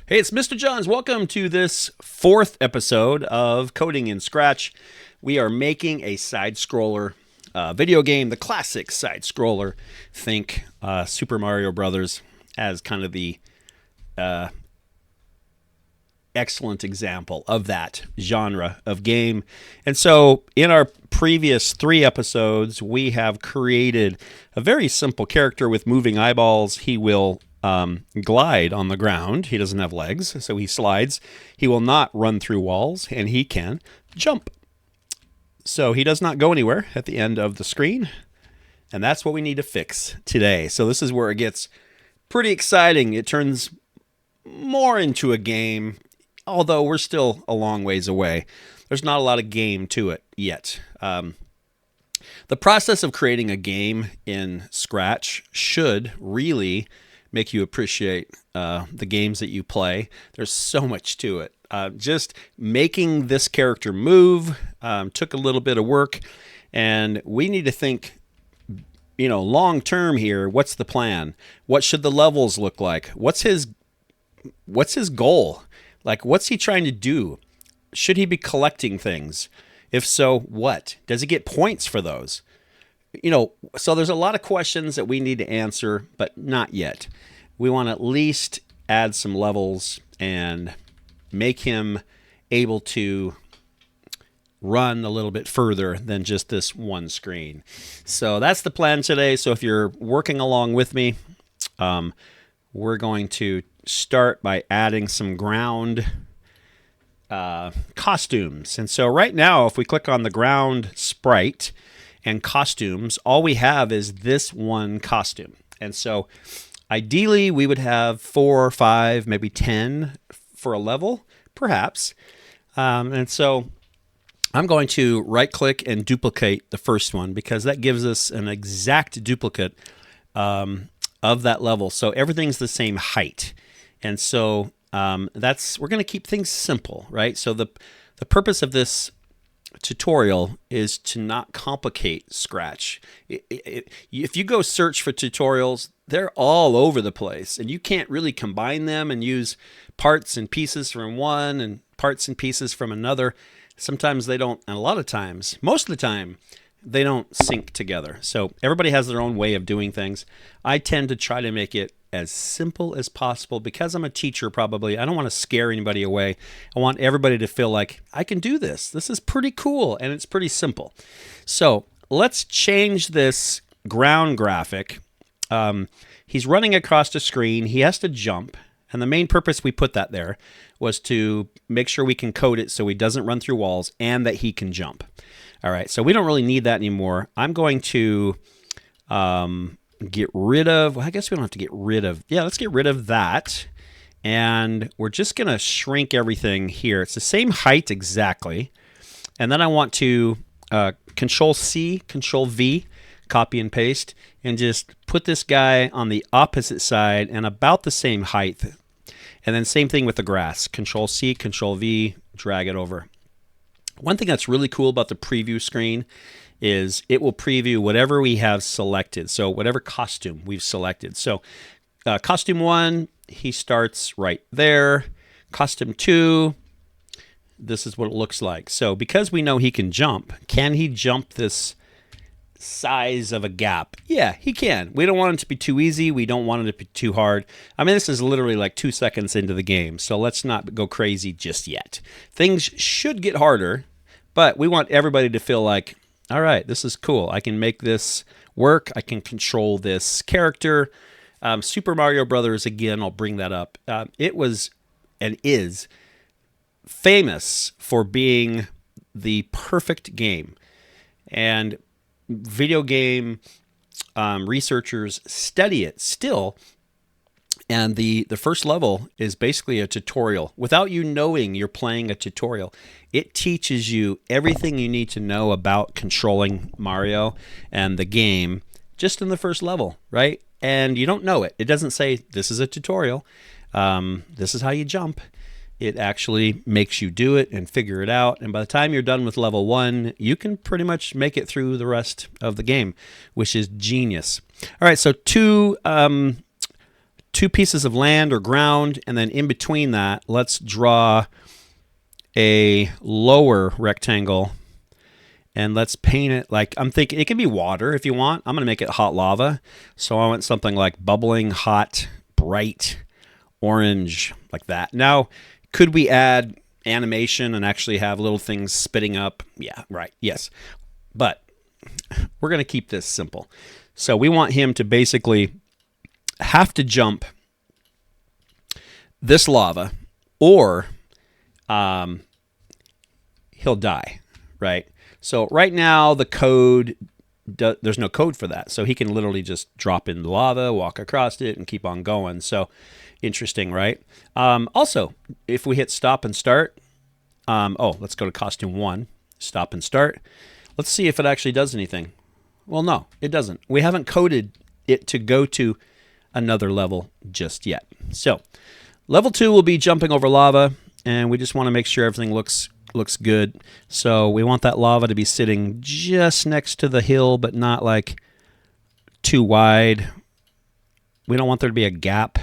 Hey, it's Mr. Johns. Welcome to this fourth episode of Coding in Scratch. We are making a side-scroller video game, the classic side-scroller. Think Super Mario Brothers as kind of the excellent example of that genre of game. And so in our previous three episodes, we have created a very simple character with moving eyeballs. He will glide on the ground. He doesn't have legs, so he slides. He will not run through walls, and he can jump. So he does not go anywhere at the end of the screen, and that's what we need to fix today. So this is where it gets pretty exciting. It turns more into a game, although we're still a long ways away. There's not a lot of game to it yet. The process of creating a game in Scratch should really make you appreciate the games that you play. There's so much to it. Just making this character move took a little bit of work, and we need to think, long term here. What's the plan? What should the levels look like? What's his goal? Like, what's he trying to do? Should he be collecting things? If so, what? Does he get points for those? So there's a lot of questions that we need to answer, but not yet. We want to at least add some levels and make him able to run a little bit further than just this one screen. So that's the plan today. So if you're working along with me, we're going to start by adding some ground costumes. And so right now, if we click on the ground sprite and costumes, all we have is this one costume. And so ideally, we would have 4 or 5, maybe 10 for a level, perhaps. And so I'm going to right-click and duplicate the first one because that gives us an exact duplicate of that level. So everything's the same height. And so we're going to keep things simple, right? So the purpose of this tutorial is to not complicate Scratch. If you go search for tutorials, they're all over the place, and you can't really combine them and use parts and pieces from one and parts and pieces from another. Sometimes they don't, and a lot of times, most of the time, they don't sync together. So everybody has their own way of doing things. I tend to try to make it as simple as possible because I'm a teacher probably. I don't want to scare anybody away. I want everybody to feel like, I can do this. This is pretty cool, and it's pretty simple. So let's change this ground graphic. He's running across the screen. He has to jump. And the main purpose we put that there was to make sure we can code it so he doesn't run through walls and that he can jump. All right, so we don't really need that anymore. I'm going to get rid of, well, I guess we don't have to get rid of, let's get rid of that. And we're just going to shrink everything here. It's the same height exactly. And then I want to Control-C, Control-V, copy and paste, and just put this guy on the opposite side and about the same height. And then same thing with the grass. Control-C, Control-V, drag it over. One thing that's really cool about the preview screen is it will preview whatever we have selected. So whatever costume we've selected. So costume 1, he starts right there. Costume 2, this is what it looks like. So because we know he can he jump this size of a gap? Yeah, he can. We don't want it to be too easy. We don't want it to be too hard. I mean, this is literally like 2 seconds into the game, so let's not go crazy just yet. Things should get harder, but we want everybody to feel like, all right, this is cool. I can make this work. I can control this character. Super Mario Brothers, again, I'll bring that up. It was and is famous for being the perfect game. And video game researchers study it still, and the first level is basically a tutorial. Without you knowing you're playing a tutorial, it teaches you everything you need to know about controlling Mario and the game just in the first level, right? And you don't know it. It doesn't say, this is a tutorial. This is how you jump. It actually makes you do it and figure it out. And by the time you're done with level 1, you can pretty much make it through the rest of the game, which is genius. All right, so two two pieces of land or ground, and then in between that, let's draw a lower rectangle, and let's paint it like, I'm thinking it can be water if you want. I'm going to make it hot lava. So I want something like bubbling, hot, bright, orange, like that. Now, could we add animation and actually have little things spitting up? Yeah, right. Yes. But we're going to keep this simple. So we want him to basically have to jump this lava, or he'll die, right? So right now the code, there's no code for that. So he can literally just drop in the lava, walk across it, and keep on going. So interesting, right? Also, if we hit stop and start, let's go to costume 1, stop and start. Let's see if it actually does anything. Well, no, it doesn't. We haven't coded it to go to another level just yet. So level 2 will be jumping over lava, and we just want to make sure everything looks good. So we want that lava to be sitting just next to the hill, but not like too wide. We don't want there to be a gap.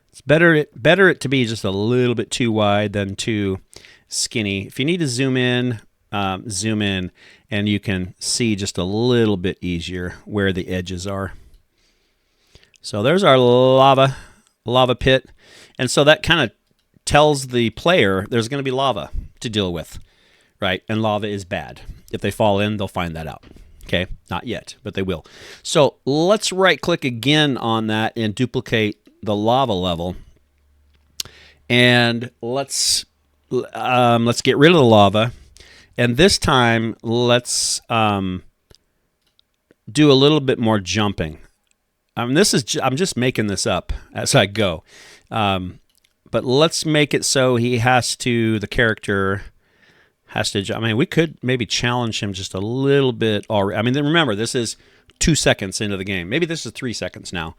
It's better it to be just a little bit too wide than too skinny. If you need to zoom in, and you can see just a little bit easier where the edges are. So there's our lava pit. And so that kind of tells the player there's going to be lava to deal with, right? And lava is bad. If they fall in, they'll find that out. Okay, not yet, but they will. So let's right-click again on that and duplicate the lava level. And let's get rid of the lava. And this time, let's do a little bit more jumping. I'm just making this up as I go. But let's make it so the character has to jump. I mean, we could maybe challenge him just a little bit already. I mean, remember, this is 2 seconds into the game. Maybe this is 3 seconds now.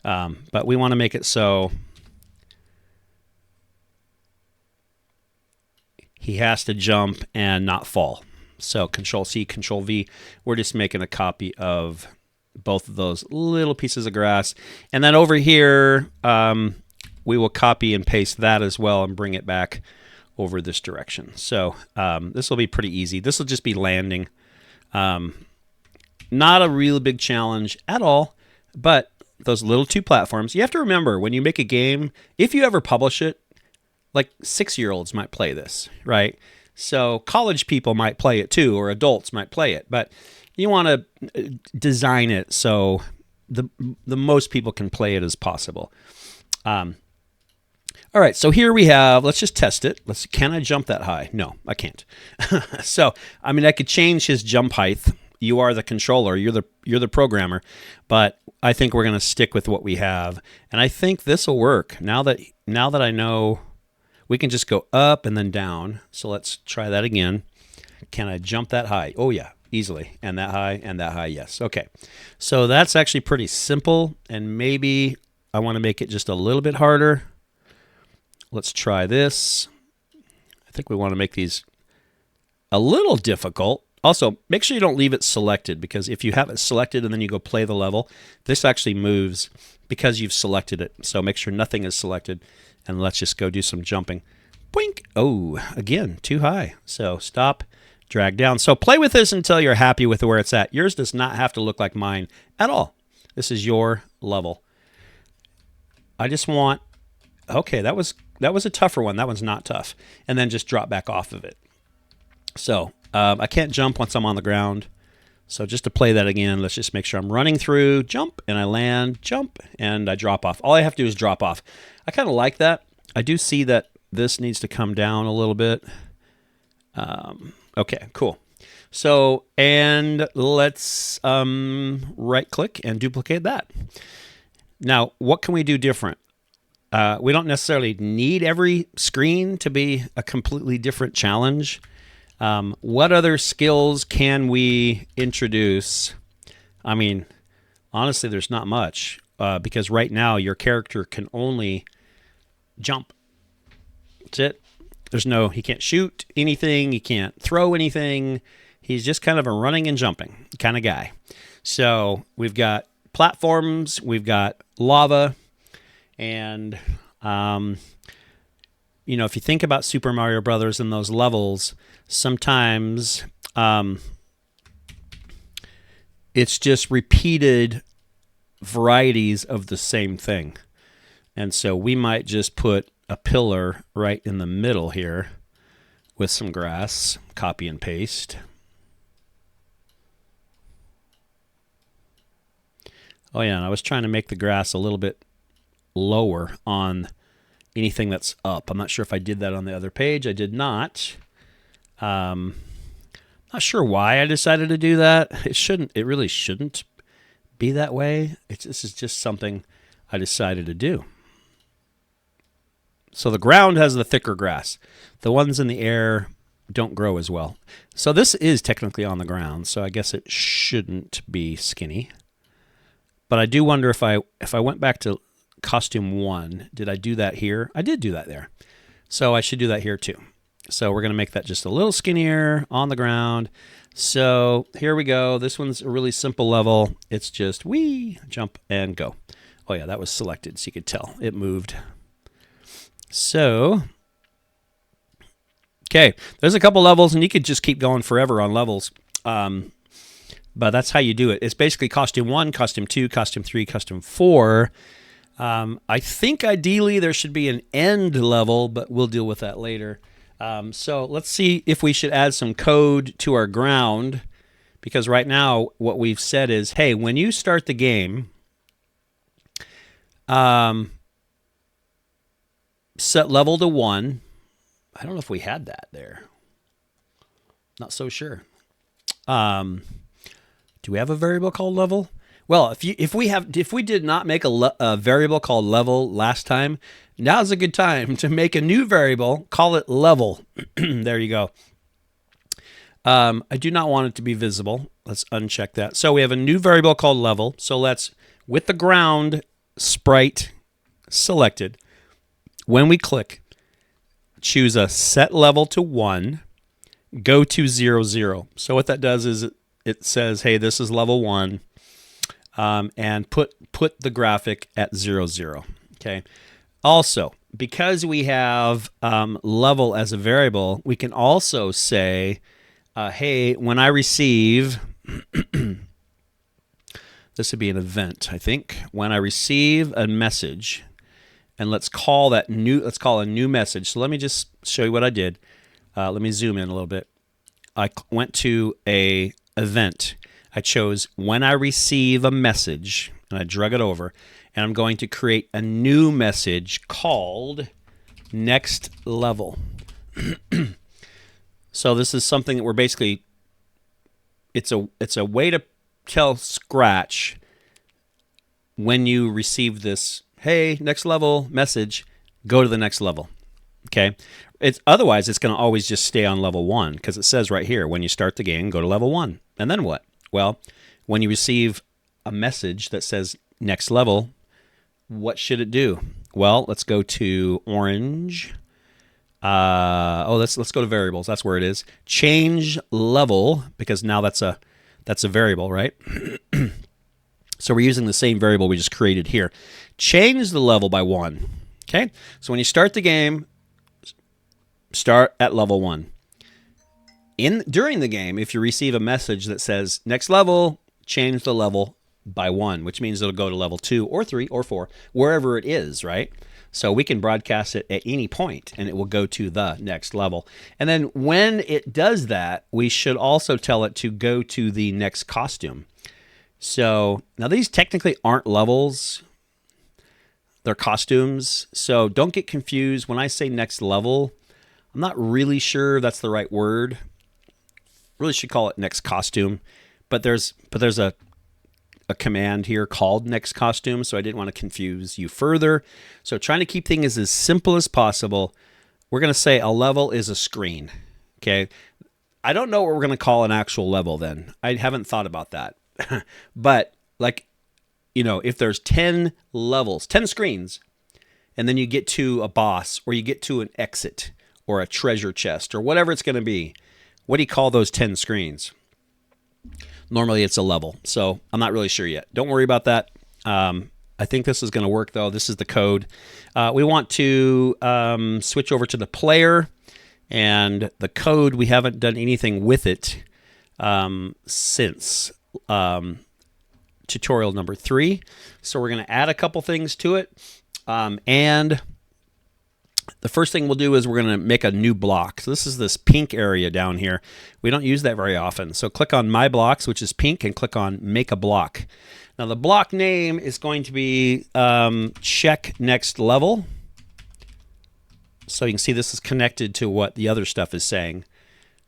But we want to make it so he has to jump and not fall. So Control-C, Control-V. We're just making a copy of both of those little pieces of grass. And then over here, we will copy and paste that as well and bring it back over this direction. So this will be pretty easy. This will just be landing. Not a really big challenge at all, but those little 2 platforms. You have to remember, when you make a game, if you ever publish it, like 6-year-olds might play this, right? So college people might play it too, or adults might play it, but you want to design it so the most people can play it as possible. All right, so here we have, let's just test it. Can I jump that high? No, I can't. So, I mean, I could change his jump height. You are the controller, you're the programmer, but I think we're going to stick with what we have. And I think this will work. Now that I know, we can just go up and then down. So let's try that again. Can I jump that high? Oh yeah, easily. And that high, yes. Okay. So that's actually pretty simple, and maybe I want to make it just a little bit harder. Let's try this. I think we want to make these a little difficult. Also, make sure you don't leave it selected, because if you have it selected and then you go play the level, this actually moves because you've selected it. So make sure nothing is selected, and let's just go do some jumping. Boink. Oh, again, too high. So stop, drag down. So play with this until you're happy with where it's at. Yours does not have to look like mine at all. This is your level. I just want, okay, that was a tougher one. That one's not tough. And then just drop back off of it. So I can't jump once I'm on the ground. So just to play that again, let's just make sure I'm running through, jump, and I land, jump, and I drop off. All I have to do is drop off. I kind of like that. I do see that this needs to come down a little bit. Okay, cool. So, and let's right-click and duplicate that. Now, what can we do different? We don't necessarily need every screen to be a completely different challenge. What other skills can we introduce? I mean, honestly, there's not much, because right now your character can only jump. That's it. He can't shoot anything. He can't throw anything. He's just kind of a running and jumping kind of guy. So we've got platforms, we've got lava, And you know, if you think about Super Mario Brothers and those levels, sometimes it's just repeated varieties of the same thing. And so we might just put a pillar right in the middle here with some grass, copy and paste. Oh yeah, and I was trying to make the grass a little bit lower on anything that's up. I'm not sure if I did that on the other page. I did not. Not sure why I decided to do that. It really shouldn't be that way. This is just something I decided to do. So the ground has the thicker grass. The ones in the air don't grow as well. So this is technically on the ground, so I guess it shouldn't be skinny. But I do wonder if I went back to costume 1, did I do that here? I did do that there. So I should do that here too. So we're going to make that just a little skinnier on the ground. So here we go. This one's a really simple level. It's just wee, jump and go. Oh yeah, that was selected, so you could tell it moved. So, okay, there's a couple levels, and you could just keep going forever on levels. But that's how you do it. It's basically costume 1, costume 2, costume 3, costume 4. I think ideally there should be an end level, but we'll deal with that later. So let's see if we should add some code to our ground, because right now what we've said is, hey, when you start the game, set level to 1. I don't know if we had that there. Not so sure. Do we have a variable called level? Well, if we did not make a variable called level last time, now's a good time to make a new variable, call it level. There you go. I do not want it to be visible. Let's uncheck that. So we have a new variable called level. So let's, with the ground sprite selected, when we click, choose a set level to 1, go to 0, 0. So what that does is it says, hey, this is level 1, and put the graphic at 0, 0. Okay. Also, because we have level as a variable, we can also say, hey, when I receive, this would be an event, I think. When I receive a message, and let's call a new message. So let me just show you what I did. Let me zoom in a little bit. I went to a event. I chose when I receive a message, and I drug it over, and I'm going to create a new message called next level. So this is something that we're basically, it's a way to tell Scratch when you receive this, hey, next level message, go to the next level. Okay. Otherwise it's going to always just stay on level 1, because it says right here, when you start the game, go to level 1. And then what? Well, when you receive a message that says next level, what should it do? Well, let's go to orange. Let's go to variables. That's where it is. Change level, because now that's a variable, right? So we're using the same variable we just created here. Change the level by 1. Okay? So when you start the game, start at level 1. During the game, if you receive a message that says next level, change the level by 1, which means it'll go to level 2 or 3 or 4, wherever it is, right? So we can broadcast it at any point, and it will go to the next level. And then when it does that, we should also tell it to go to the next costume. So now these technically aren't levels. They're costumes. So don't get confused. When I say next level, I'm not really sure that's the right word. Really should call it next costume. But there's a command here called next costume, so I didn't want to confuse you further. So trying to keep things as simple as possible, we're going to say a level is a screen. Okay. I don't know what we're going to call an actual level then. I haven't thought about that. But like, you know, if there's 10 levels, 10 screens, and then you get to a boss, or you get to an exit, or a treasure chest, or whatever it's going to be, what do you call those 10 screens? Normally it's a level. So I'm not really sure yet. Don't worry about that. I think this is going to work, though. This is the code. We want to switch over to the player, and the code, we haven't done anything with it since tutorial number 3. So we're going to add a couple things to it. And the first thing we'll do is we're going to make a new block. So this is this pink area down here. We don't use that very often. So click on My Blocks, which is pink, and click on Make a Block. Now the block name is going to be Check Next Level. So you can see this is connected to what the other stuff is saying.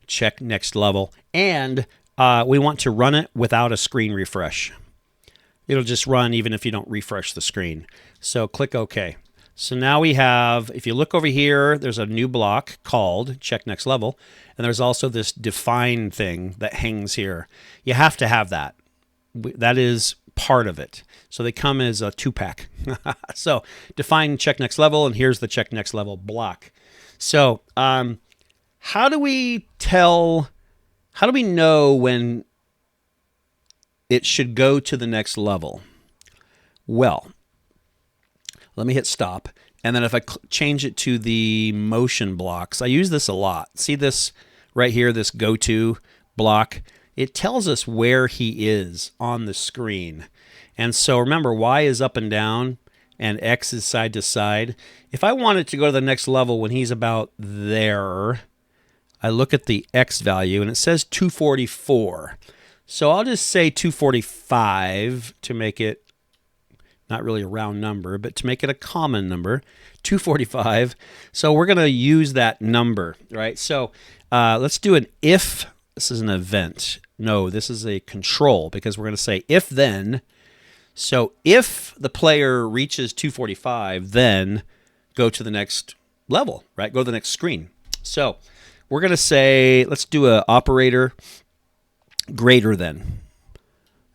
Check Next Level. And we want to run it without a screen refresh. It'll just run even if you don't refresh the screen. So click OK. So now we have, if you look over here, there's a new block called Check Next Level. And there's also this define thing that hangs here. You have to have that. That is part of it. So they come as a 2-pack. So define Check Next Level, and here's the Check Next Level block. So how do we know when it should go to the next level? Well, let me hit stop. And then if I change it to the motion blocks, I use this a lot. See this right here, this go to block? It tells us where he is on the screen. And so remember, Y is up and down and X is side to side. If I want it to go to the next level when he's about there, I look at the X value and it says 244. So I'll just say 245 to make it not really a round number, but to make it a common number, 245. So we're going to use that number, right? So let's do an if. This is an event. No, this is a control, because we're going to say if then. So if the player reaches 245, then go to the next level, right? Go to the next screen. So we're going to say, let's do an operator greater than.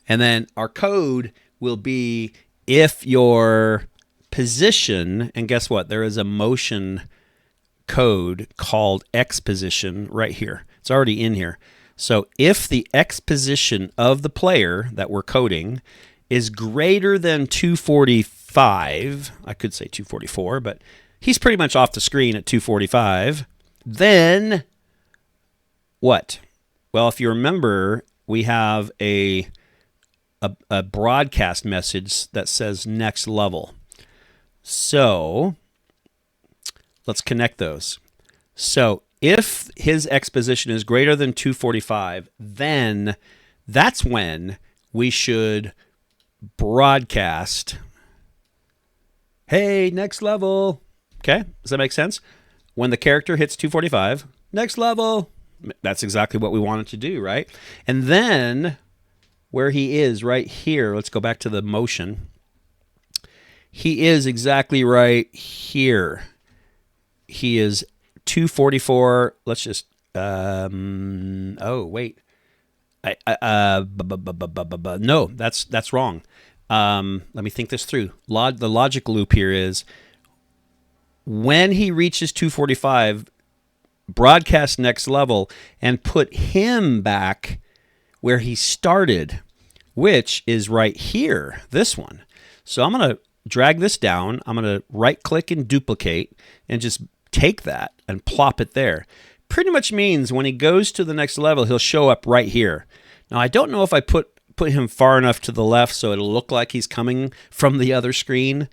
And then our code will be if your position, and guess what? There is a motion code called X position right here. It's already in here. So if the X position of the player that we're coding is greater than 245, I could say 244, but he's pretty much off the screen at 245, then what? Well, if you remember, we have a broadcast message that says next level. So let's connect those. So if his X position is greater than 245, then that's when we should broadcast, hey, next level. Okay, does that make sense? When the character hits 245, next level. That's exactly what we wanted to do, right? And then where he is right here, let's go back to the motion. He is exactly right here. He is 244. Let's just, oh, wait. No, that's wrong. Let me think this through. The logic loop here is when he reaches 245, broadcast next level and put him back where he started, which is right here, this one. So I'm going to drag this down. I'm going to right click and duplicate and just take that and plop it there. Pretty much means when he goes to the next level, he'll show up right here. Now, I don't know if I put him far enough to the left so it'll look like he's coming from the other screen.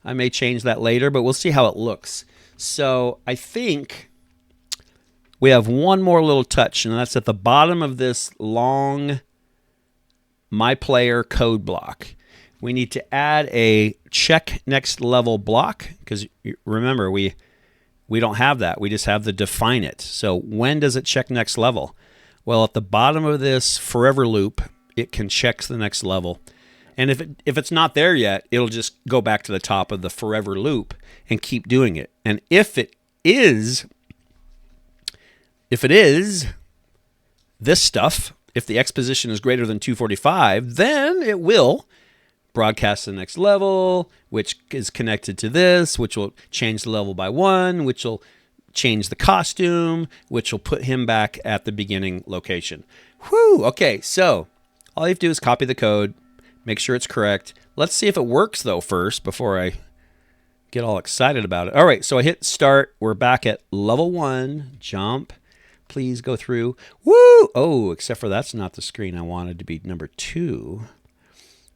I may change that later, but we'll see how it looks. So I think we have one more little touch, and that's at the bottom of this long My Player code block. We need to add a check next level block, because remember, we don't have that. We just have the define it. So when does it check next level? Well, at the bottom of this forever loop, it can check the next level. And if it's not there yet, it'll just go back to the top of the forever loop and keep doing it. And if it is this stuff, if the X position is greater than 245, then it will broadcast the next level, which is connected to this, which will change the level by 1, which will change the costume, which will put him back at the beginning location. Whew, okay, so all you have to do is copy the code, Make sure it's correct. Let's see if it works, though, first, before I get all excited about it. All right, so I hit start. We're back at level 1. Jump. Please go through. Woo! Oh, except for that's not the screen I wanted to be number 2.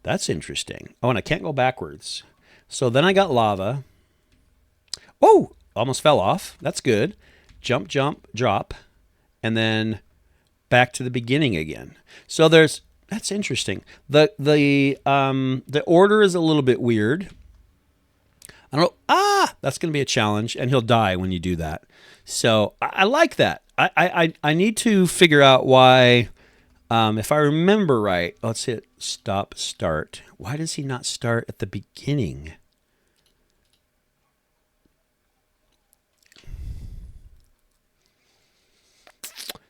That's interesting. Oh, and I can't go backwards. So then I got lava. Oh, almost fell off. That's good. Jump, jump, drop. And then back to the beginning again. So that's interesting. The order is a little bit weird. I don't know. That's going to be a challenge, and he'll die when you do that. So I like that. I need to figure out why. If I remember right, let's hit stop start. Why does he not start at the beginning?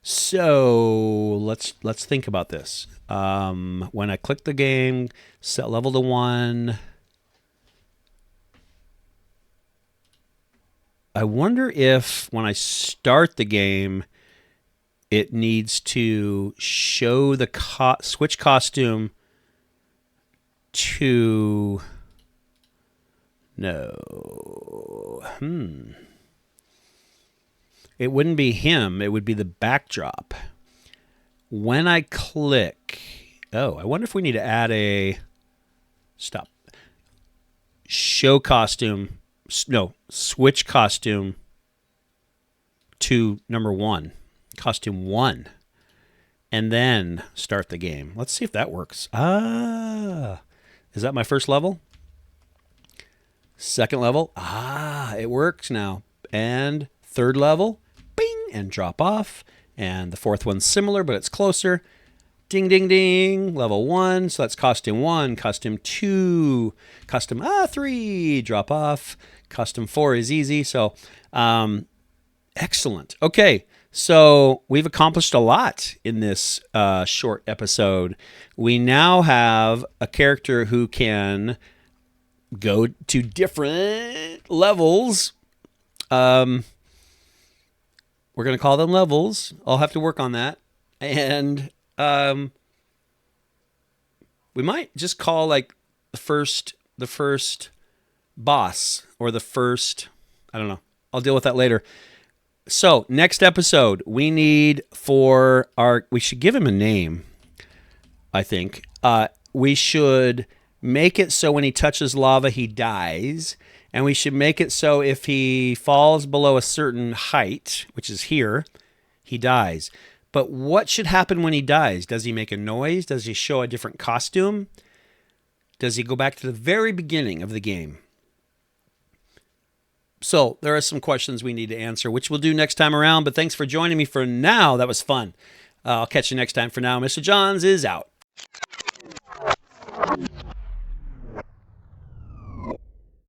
So let's think about this. When I click the game, set level to 1. I wonder if when I start the game, it needs to show the switch costume to no. It wouldn't be him. It would be the backdrop. When I click, I wonder if we need to add a stop. Show costume. No, switch costume to number 1. Costume 1. And then start the game. Let's see if that works. Is that my first level? Second level? It works now. And third level? Bing! And drop off. And the fourth one's similar, but it's closer. Ding, ding, ding. Level 1. So that's costume 1. Costume 2. Costume 3. Drop off. Costume 4 is easy. So, excellent. Okay. So we've accomplished a lot in this short episode. We now have a character who can go to different levels. We're going to call them levels. I'll have to work on that. And we might just call like the first boss or the first, I don't know. I'll deal with that later. So next episode, we should give him a name, I think. We should make it so when he touches lava, he dies. And we should make it so if he falls below a certain height, which is here, he dies. But what should happen when he dies? Does he make a noise? Does he show a different costume? Does he go back to the very beginning of the game? So there are some questions we need to answer, which we'll do next time around. But thanks for joining me for now. That was fun. I'll catch you next time. For now, Mr. Johns is out.